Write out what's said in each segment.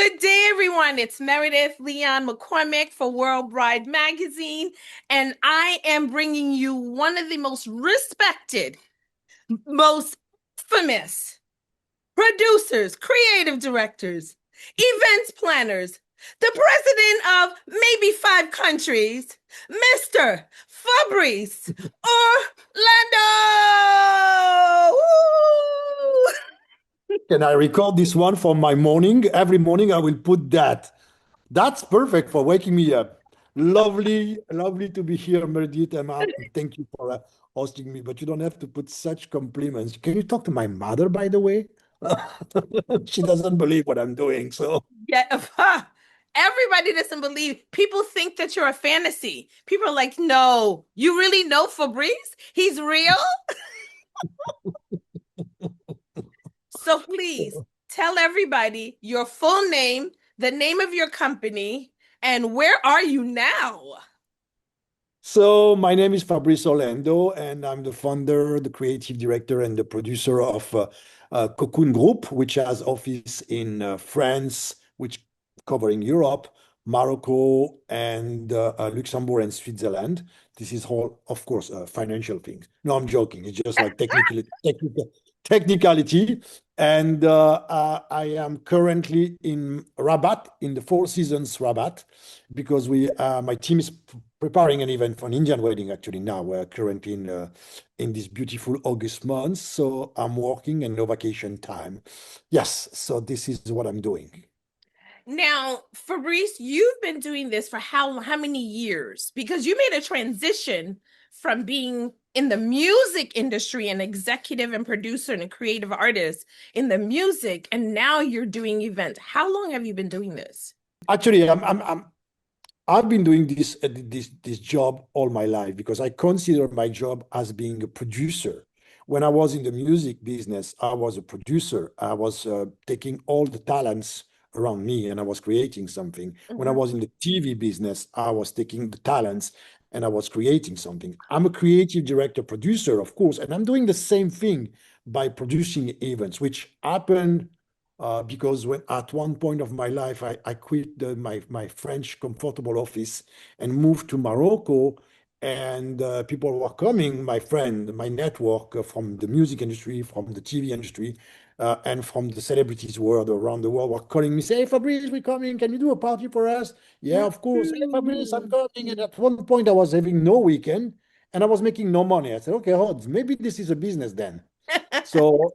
Good day, everyone. It's Myrdith Leon-McCormack for Worldwide Magazine, and I am bringing you one of the most respected, most famous producers, creative directors, events planners, the president of maybe 5 countries, Mr. Fabrice Orlando. Woo! Can I record this one for my morning? Every morning I will put that. That's perfect for waking me up. Lovely, lovely to be here, Myrdith. Thank you for hosting me, but you don't have to put such compliments. Can you talk to my mother, by the way? She doesn't believe what I'm doing. So, Yeah, everybody doesn't believe. People think that you're a fantasy. People are like, no, you really know Fabrice? He's real? So please tell everybody your full name, the name of your company, and where are you now? so my name is Fabrice Orlando, and I'm the founder, the creative director, and the producer of Cocoon Group, which has office in France, which covering Europe, Morocco, and Luxembourg and Switzerland. This is all, of course, financial things. No, I'm joking. It's just like technicality. And I am currently in Rabat, in the Four Seasons Rabat, because my team is preparing an event for an Indian wedding. Actually, now we're currently in this beautiful August month, so I'm working and no vacation time. Yes, so this is what I'm doing. Now, Fabrice, you've been doing this for how many years? Because you made a transition from being in the music industry, an executive and producer and a creative artist in the music, and now you're doing events. How long have you been doing this? Actually, I've been doing this job all my life because I consider my job as being a producer. When I was in the music business, I was a producer. I was taking all the talents around me and I was creating something. When I Mhm. was in the TV business, I was taking the talents and I was creating something. I'm a creative director, producer, of course, and I'm doing the same thing by producing events, which happened because when at one point of my life I quit my French comfortable office and moved to Morocco, and people were coming, my friend, my network from the music industry, from the TV industry, and from the celebrities world around the world were calling me, say, "Hey, Fabrice, we're coming. Can you do a party for us?" Yeah, of course. "Hey, Fabrice, I'm Mm. coming." And at one point, I was having no weekend and I was making no money. I said, "Okay, Hodge, maybe this is a business then." So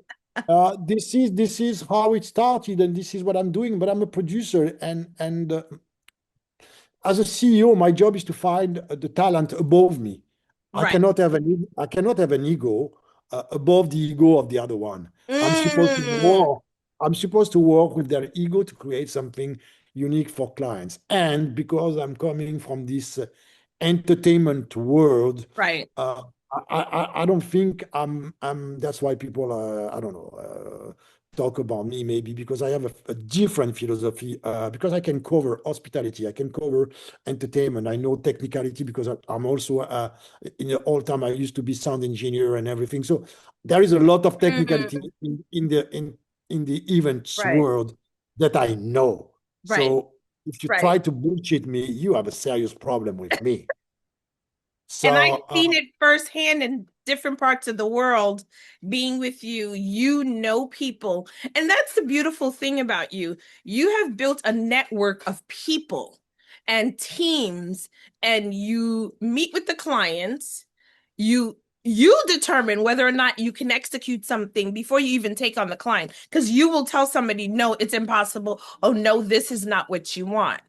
this is how it started, and this is what I'm doing. But I'm a producer, and as a CEO, my job is to find the talent above me. Right. I cannot have an ego above the ego of the other one. I'm supposed to Mm. work. I'm supposed to work with their ego to create something unique for clients. And because I'm coming from this entertainment world, Right. uh, I don't think that's why people I don't know talk about me, maybe because I have a different philosophy, because I can cover hospitality, I can cover entertainment, I know technicality because I'm also in the old time I used to be sound engineer and everything. So there is a lot of technicality Mm. in the events Right. world that I know. Right. So if you Right. try to bullshit me, you have a serious problem with me. And I've So seen it firsthand in different parts of the world being with you. You know people. And that's the beautiful thing about you. You have built a network of people and teams, and you meet with the clients. You determine whether or not you can execute something before you even take on the client, because you will tell somebody, no, it's impossible. Oh, no, this is not what you want.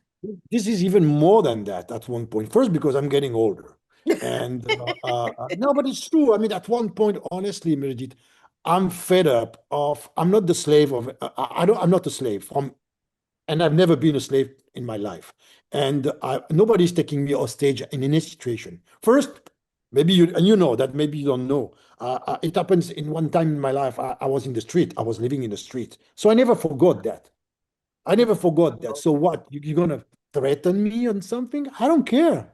this is even more than that at one point. First, because I'm getting older. And no, but it's true. I mean, at one point, honestly, Meredith, I'm fed up of, I'm not the slave of, I'm not a slave from, and I've never been a slave in my life. And nobody's taking me off stage in any situation. First, maybe you, and you know that, maybe you don't know. It happens in one time in my life. I was in the street. I was living in the street. So I never forgot that. I never forgot that. So what? You're gonna threaten me on something? I don't care.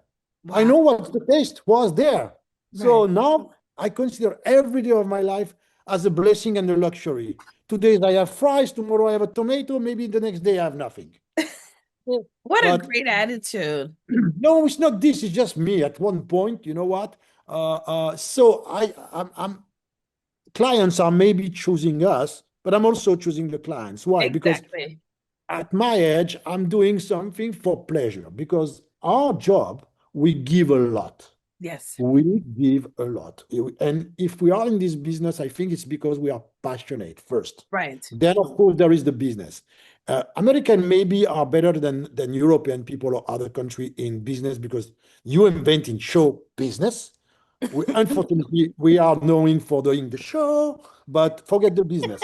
I Wow. know what the taste was there. Right. So now I consider every day of my life as a blessing and a luxury Today I have fries, tomorrow I have a tomato, maybe the next day I have nothing. Yeah. What a But great attitude. no, it's not this. It's just me. At one point, you know what? So I'm clients are maybe choosing us, but I'm also choosing the clients. Why? Because Exactly. at my age, I'm doing something for pleasure. Because our job, we give a lot. Yes. We give a lot. And if we are in this business, I think it's because we are passionate first. Right. Then, of course, there is the business. American maybe are better than European people or other country in business because you invent in show business. Unfortunately, we are known for doing the show, but forget the business.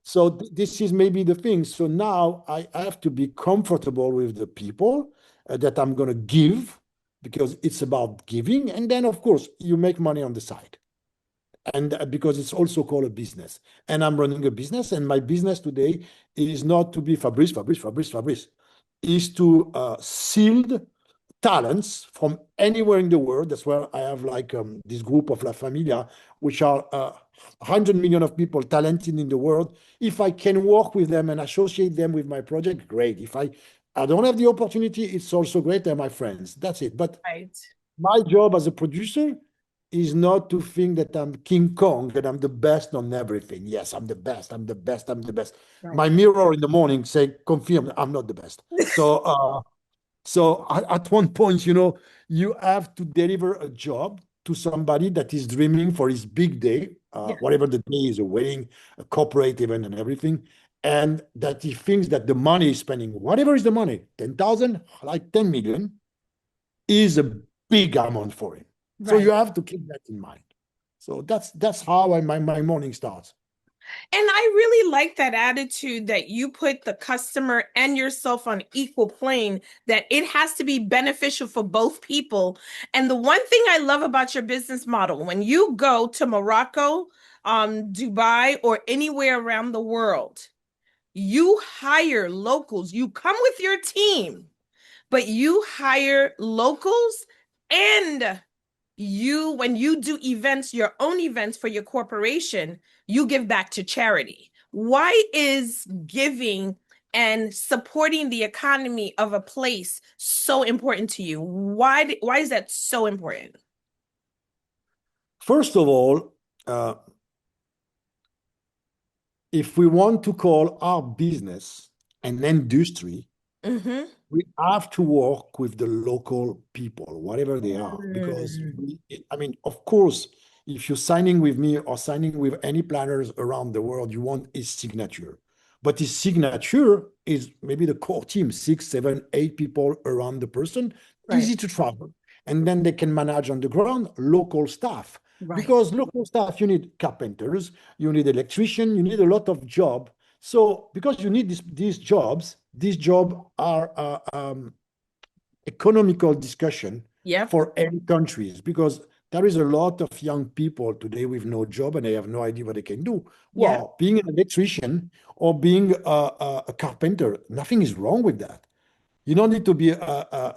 So this is maybe the thing. So now I have to be comfortable with the people that I'm going to give because it's about giving. And then, of course, you make money on the side. And because it's also called a business. And I'm running a business. And my business today is not to be Fabrice, is to shield talents from anywhere in the world. That's where I have like this group of La Familia, which are 100 million of people talented in the world. If I can work with them and associate them with my project, great. If I don't have the opportunity, it's also great. They're my friends. That's it. But Right. my job as a producer is not to think that I'm King Kong, that I'm the best on everything. Yes, I'm the best. I'm the best. I'm the best. Right. My mirror in the morning say confirm I'm not the best. So at one point, you have to deliver a job to somebody that is dreaming for his big day, Yeah. whatever the day is, a wedding, a corporate event, and everything, and that he thinks that the money he's spending, whatever is the money, 10,000, like 10 million, is a big amount for him. So you Right. have to keep that in mind. So that's how my morning starts. And I really like that attitude that you put the customer and yourself on equal plane, that it has to be beneficial for both people. And the one thing I love about your business model, when you go to Morocco, Dubai, or anywhere around the world, you hire locals. You come with your team, but you hire locals, and when you do events, your own events for your corporation, you give back to charity. Why is giving and supporting the economy of a place so important to you? Why is that so important? First of all, uh, if we want to call our business an industry, Mm-hmm. we have to work with the local people, whatever they are, because Mm. I mean, of course, if you're signing with me or signing with any planners around the world, you want his signature. But his signature is maybe the core team, six, seven, eight people around the person, Right, easy to travel. And then they can manage on the ground local staff. right, Because local staff, you need carpenters, you need electrician, you need a lot of job. So because you need these jobs are economical discussion yep, for any countries because there is a lot of young people today with no job and they have no idea what they can do. yep, Well, being an electrician or being a carpenter, nothing is wrong with that. You don't need to be a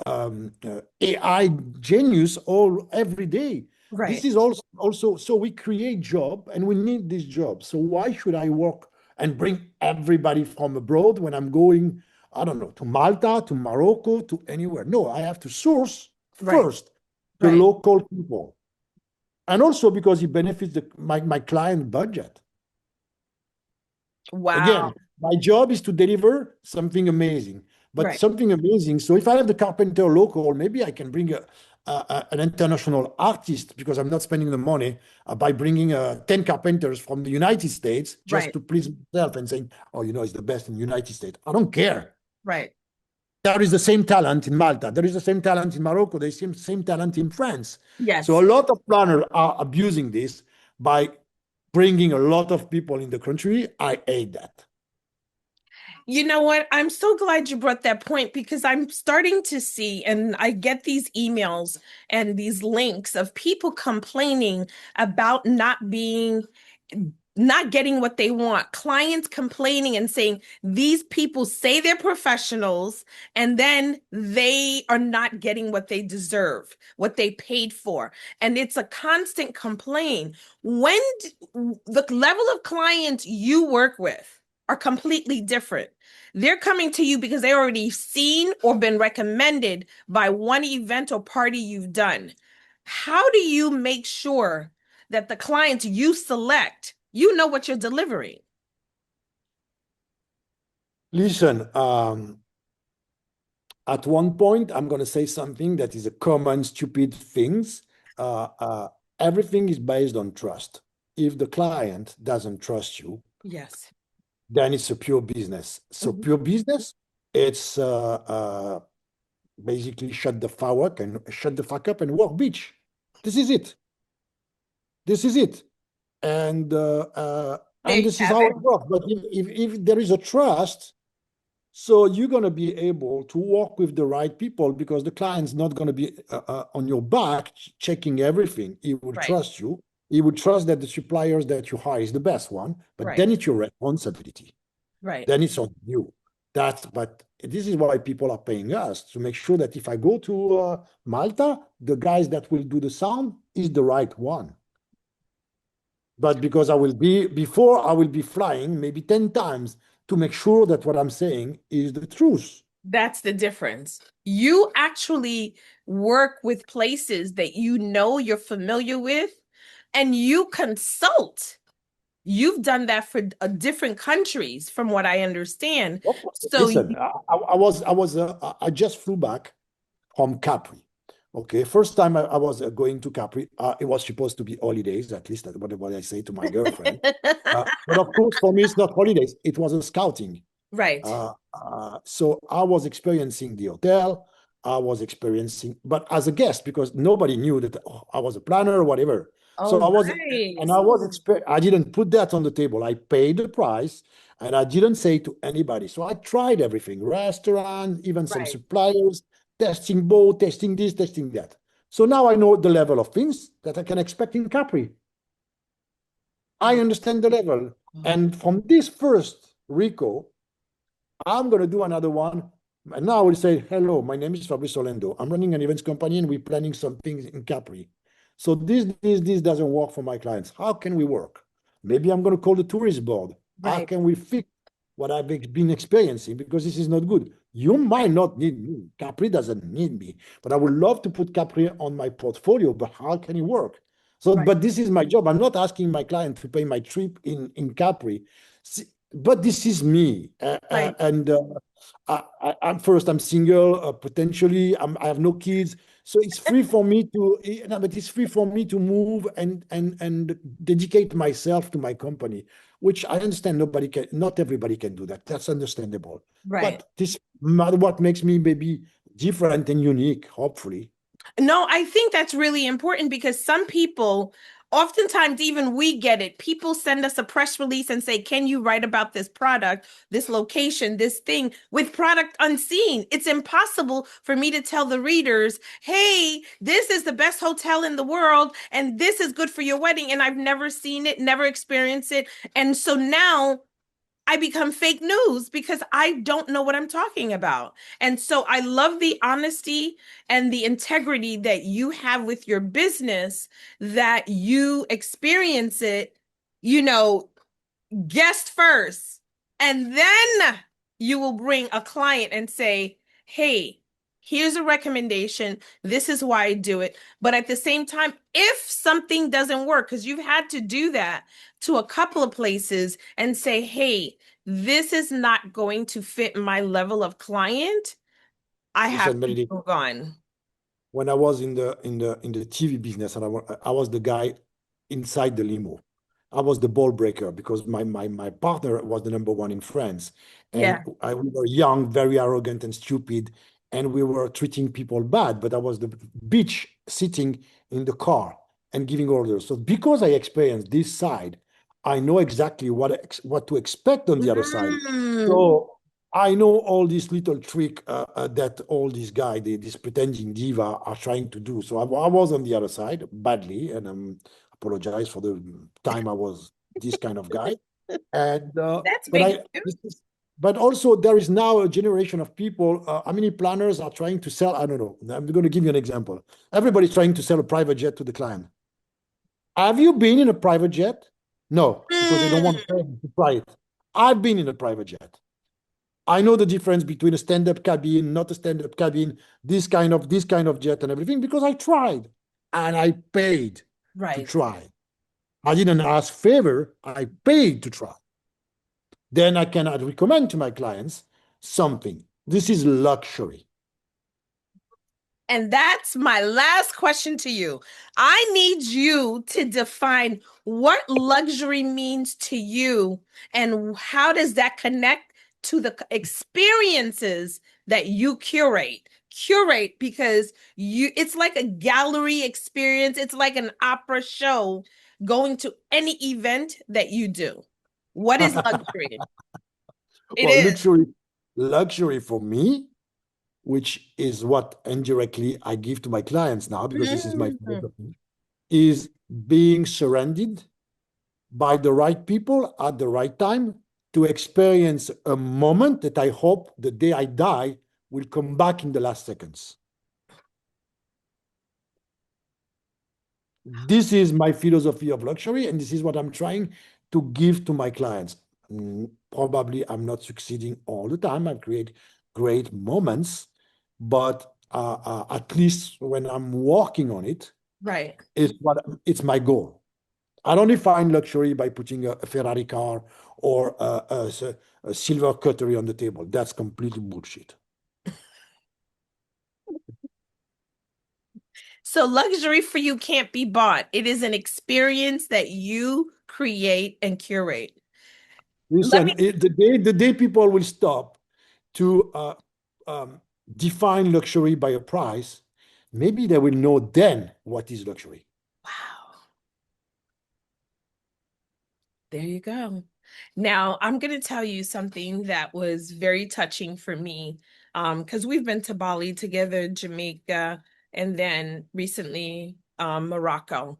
AI genius all every day. This right, is also so we create job and we need this job. So why should I work and bring everybody from abroad when I'm going, I don't know, to Malta, to Morocco, to anywhere? No, I have to source right, first the right. local people. And also because it benefits my client budget. Wow, Again, my job is to deliver something amazing, but right, something amazing. So if I have the carpenter local, maybe I can bring an international artist because I'm not spending the money by bringing 10 carpenters from the United States just right, to please myself and saying, oh, it's the best in the United States. I don't care. right. There is the same talent in Malta. There is the same talent in Morocco. There's the same talent in France. So a Yes. lot of planners are abusing this by bringing a lot of people in the country. I hate that. You know what? I'm so glad you brought that point, because I'm starting to see, and I get these emails and these links of people complaining about not being not getting what they want, clients complaining and saying these people say they're professionals and then they are not getting what they deserve, what they paid for. And it's a constant complaint. The level of clients you work with are completely different. They're coming to you because they already seen or been recommended by one event or party you've done. How do you make sure that the clients you select, you know what you're delivering? Listen, at one point, I'm going to say something that is a common stupid things. Uh, uh, Everything is based on trust. If the client doesn't trust you, Yes. then it's a pure business. So Mhm. pure business, it's basically shut the fuck up and work bitch. This is it. This is it. There And you this is have how it. it works. But if there is a trust, so you're going to be able to work with the right people because the client's not going to be on your back checking everything. He will Right, trust you. He will trust that the suppliers that you hire is the best one, but right, then it's your responsibility. right. Then it's on you. But this is why people are paying us to make sure that if I go to Malta, the guys that will do the sound is the right one. But because I will be flying maybe 10 times to make sure that what I'm saying is the truth. That's the difference. You actually work with places that you know you're familiar with and you consult. You've done that for different countries, from what I understand. So, Listen, I just flew back from Capri. Okay, first time I was going to Capri, it was supposed to be holidays, at least that's what I say to my girlfriend. But of course, for me, it's not holidays. It was a scouting. right. So I was experiencing the hotel. I was experiencing, but as a guest, because nobody knew that I was a planner or whatever. So Oh, and nice. I didn't put that on the table. I paid the price and I didn't say to anybody. So I tried everything, restaurant, even some Right. suppliers, testing boat, testing this, testing that. So now I know the level of things that I can expect in Capri. I understand the level. And from this first Rico, I'm going to do another one. And now I will say, hello, my name is Fabrice Orlando. I'm running an events company and we're planning some things in Capri. So this doesn't work for my clients. How can we work? Maybe I'm going to call the tourist board. How Right. can we fix what I've been experiencing? Because this is not good. You might Right. not need me. Capri doesn't need me, but I would love to put Capri on my portfolio. But how can it work? So, Right. but this is my job. I'm not asking my client to pay my trip in Capri. But this is me. Right. And I'm single, potentially I have no kids, so it's free for me to no, but it's free for me to move and dedicate myself to my company, which I understand not everybody can do that. That's understandable. Right. But this what makes me maybe different and unique, hopefully. No, I think that's really important because some people, oftentimes, even we get it. People send us a press release and say, can you write about this product, this location, this thing with product unseen? It's impossible for me to tell the readers, hey, this is the best hotel in the world and this is good for your wedding. And I've never seen it, never experienced it. And so now I become fake news because I don't know what I'm talking about. And so I love the honesty and the integrity that you have with your business, that you experience it, you know, guest first. And then you will bring a client and say, hey, here's a recommendation. This is why I do it. But at the same time, if something doesn't work, because you've had to do that to a couple of places and say, hey, this is not going to fit my level of client, I have Listen, to Melody, move on. when I was in the TV business, and I was the guy inside the limo. I was the ball breaker because my partner was the number one in France, Yeah. and we were young, very arrogant and stupid, and we were treating people bad. But I was the bitch sitting in the car and giving orders. So because I experienced this side, I know exactly what to expect on the other side. Mm. So I know all these little trick that all these guys, these pretending diva, are trying to do. So I was on the other side badly, and apologize for the time I was. this kind of guy. And That's but big. I this is, but also there is now a generation of people. How many planners are trying to sell? I don't know. I'm going to give you an example. Everybody's trying to sell a private jet to the client. Have you been in a private jet? No, because they don't want to Mm, pay to fly it. I've been in a private jet. I know the difference between a stand-up cabin, not a stand-up cabin, this kind of jet and everything because I tried and I paid to right. try. I didn't ask favor, I paid to try. Then I cannot recommend to my clients something. This is luxury. And that's my last question to you. I need you to define what luxury means to you and how does that connect to the experiences that you curate. Curate because it's like a gallery experience, it's like an opera show going to any event that you do. What is luxury? It Well, is. luxury for me, which is what indirectly I give to my clients now, because this is my Mm, philosophy, is being surrounded by the right people at the right time to experience a moment that I hope the day I die will come back in the last seconds. This is my philosophy of luxury, and this is what I'm trying to give to my clients. Probably I'm not succeeding all the time. I create great moments, but at least when I'm working on it, right. it's my goal. I don't define luxury by putting a Ferrari car or a silver cutlery on the table. That's completely bullshit. So luxury for you can't be bought. It is an experience that you create and curate. Let Listen, me, the day people will stop to um, define luxury by a price, maybe they will know then what is luxury. wow, there you go. Now, I'm going to tell you something that was very touching for me. Because we've been to Bali together, Jamaica, and then recently Morocco.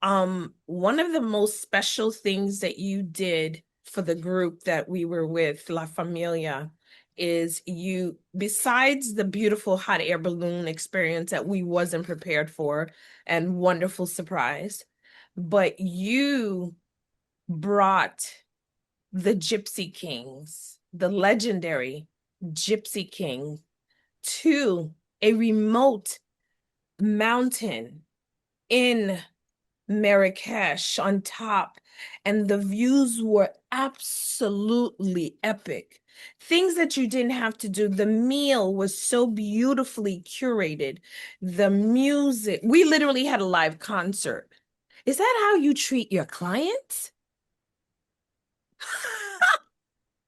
One of the most special things that you did for the group that we were with, La Familia, is you, besides the beautiful hot air balloon experience that we wasn't prepared for and wonderful surprise, but you brought the Gypsy Kings, the legendary Gypsy King, to a remote mountain in Marrakech on top, and the views were absolutely epic. Things that you didn't have to do. The meal was so beautifully curated. The music, we literally had a live concert. Is that how you treat your clients?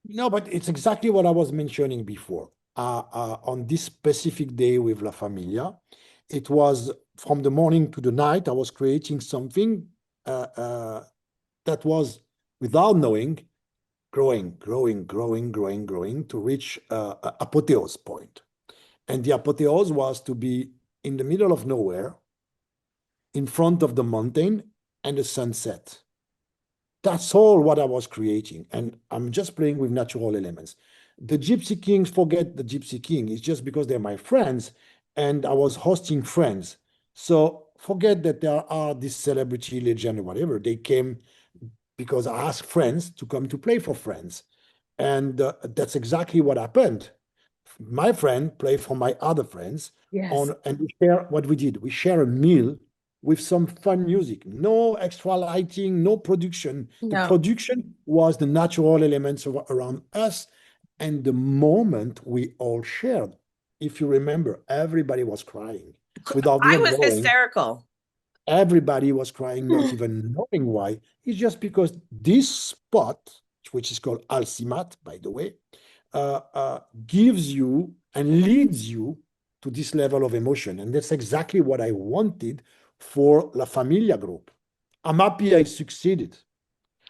No, but it's exactly what I was mentioning before. On this specific day with La Familia, it was from the morning to the night, I was creating something that was, without knowing, growing to reach a apotheose point. And the apotheose was to be in the middle of nowhere, in front of the mountain and the sunset. That's all what I was creating. And I'm just playing with natural elements. The Gypsy Kings, forget the Gypsy King. It's just because they're my friends and I was hosting friends. So forget that there are this celebrity legend or whatever. They came because I asked friends to come to play for friends. And that's exactly what happened. My friend played for my other friends Yes. and we share what we did. We share a meal with some fun music, no extra lighting, no production. The No. production was the natural elements around us and the moment we all shared. If you remember, everybody was crying without I not was knowing. hysterical. Everybody was crying, not even knowing why. It's just because this spot, which is called Alcimat, by the way, gives you and leads you to this level of emotion. And that's exactly what I wanted for La Familia group. I'm happy I succeeded,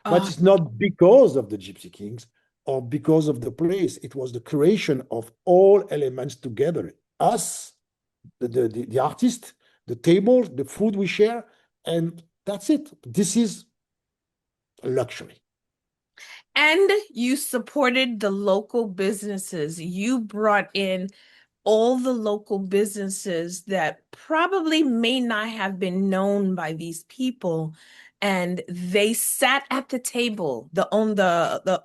but Oh, it's not because of the Gypsy Kings or because of the place. It was the creation of all elements together. Us, the artist, the table, the food we share, and that's it. This is luxury. And you supported the local businesses. You brought in all the local businesses that probably may not have been known by these people, and they sat at the table. The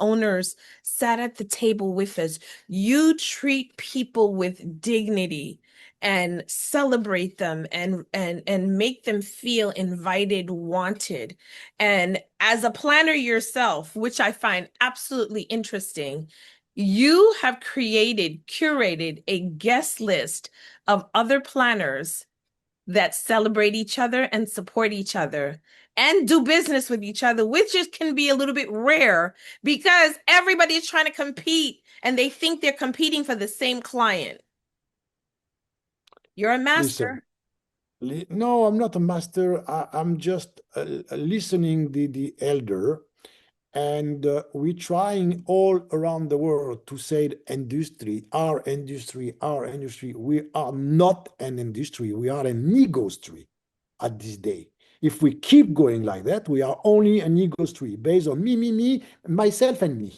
owners sat at the table with us. You treat people with dignity and celebrate them and make them feel invited, wanted. And as a planner yourself, which I find absolutely interesting, you have curated a guest list of other planners that celebrate each other and support each other and do business with each other, which just can be a little bit rare because everybody is trying to compete and they think they're competing for the same client. You're a Listen, master. no, I'm not a master. I'm just listening the elder. And we're trying all around the world to say industry, our industry, our industry. We are not an industry. We are an ego-stry at this day. If we keep going like that, we are only an ego-stry based on me, myself, and me.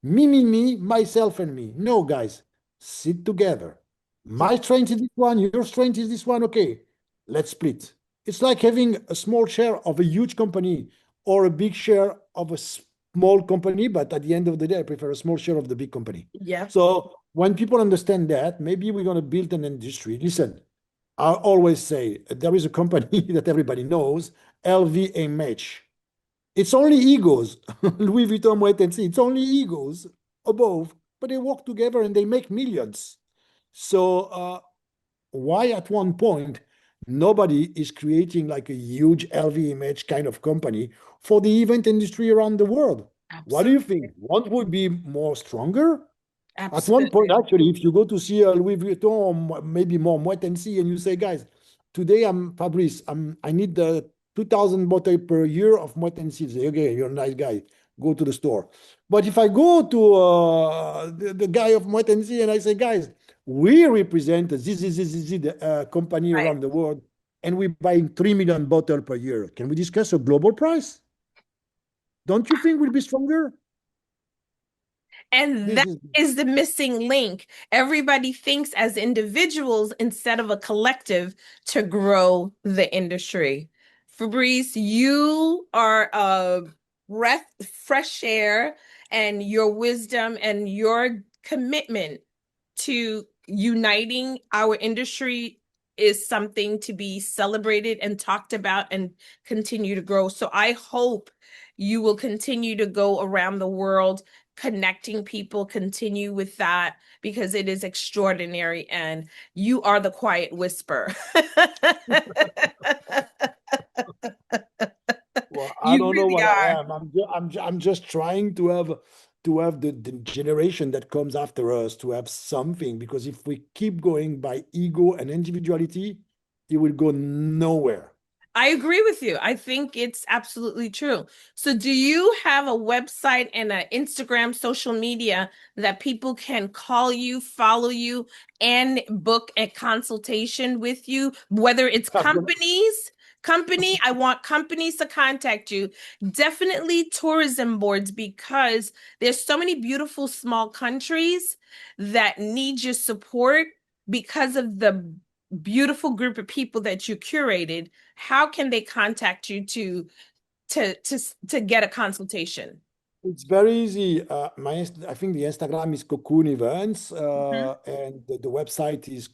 Me, myself, and me. No, guys, sit together. My strength is this one, your strength is this one. Okay, let's split. It's like having a small share of a huge company or a big share of a small company, but at the end of the day, I prefer a small share of the big company. Yeah, So when people understand that, maybe we're going to build an industry. Listen, I always say there is a company that everybody knows, LVMH. It's only egos. Louis Vuitton, Moet and see. It's only egos above, but they work together and they make millions. So why at one point nobody is creating like a huge LVMH kind of company for the event industry around the world? What do you think? absolutely. What would be more stronger? At one point, Absolutely. actually, if you go to see a Louis Vuitton or maybe more Moet and see, and you say, guys, today I'm Fabrice, I need the 2,000 bottle per year of Moet and see. Say, okay, you're a nice guy. Go to the store. But if I go to the guy of Moet and see and I say, guys, we represent this company Right. around the world, and we're buying 3 million bottles per year. Can we discuss a global price? Don't you think we'll be stronger? And that This is is the missing link. Everybody thinks as individuals instead of a collective to grow the industry. Fabrice, you are a breath, fresh air, and your wisdom and your commitment to uniting our industry is something to be celebrated and talked about and continue to grow. So I hope you will continue to go around the world connecting people, continue with that because it is extraordinary and you are the quiet whisper. Well, I You don't know really what I are. am. I'm just trying to have the generation that comes after us to have something, because if we keep going by ego and individuality, it will go nowhere. I agree with you. I think it's absolutely true. So, do you have a website and an Instagram social media that people can call you, follow you, and book a consultation with you? Whether it's I'm gonna- I want companies to contact you. Definitely tourism boards because there's so many beautiful small countries that need your support because of the beautiful group of people that you curated. How can they contact you to get a consultation? It's very easy. I think the Instagram is Cocoon Events, Mhm. and the website is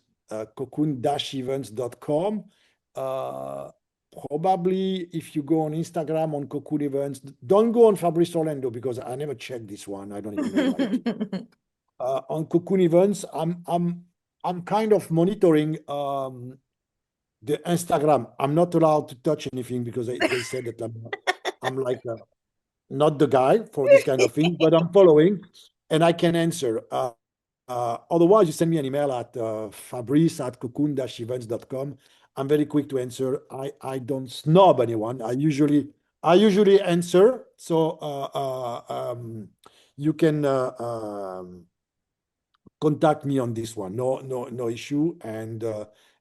cocoon-events.com. Uh, Probably if you go on Instagram on Cocoon Events, don't go on Fabrice Orlando because I never checked this one. I don't even know what it is. On Cocoon Events, I'm kind of monitoring the Instagram. I'm not allowed to touch anything because they said that I'm like not the guy for this kind of thing, but I'm following and I can answer. Otherwise, you send me an email at fabrice at cocoon-events.com. I'm very quick to answer. I don't snob anyone. I usually answer. So you can contact me on this one. No issue. And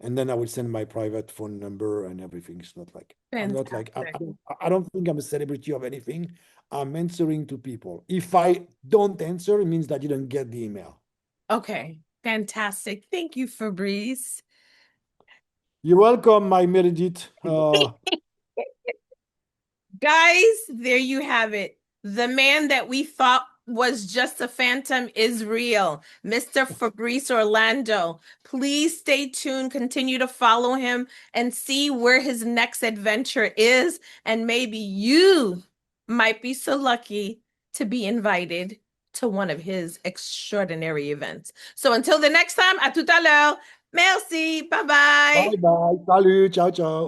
then I will send my private phone number and everything. It's not like I'm not like Fantastic. I don't think I'm a celebrity of anything. I'm answering to people. If I don't answer, it means that you didn't get the email. Okay, fantastic. Thank you, Fabrice. You're welcome, my Meredith. Guys, there you have it. The man that we thought was just a phantom is real, Mr. Fabrice Orlando. Please stay tuned, continue to follow him and see where his next adventure is. And maybe you might be so lucky to be invited to one of his extraordinary events. So until the next time, à tout à l'heure. Merci. Bye bye. Bye bye. Salut. Ciao, ciao.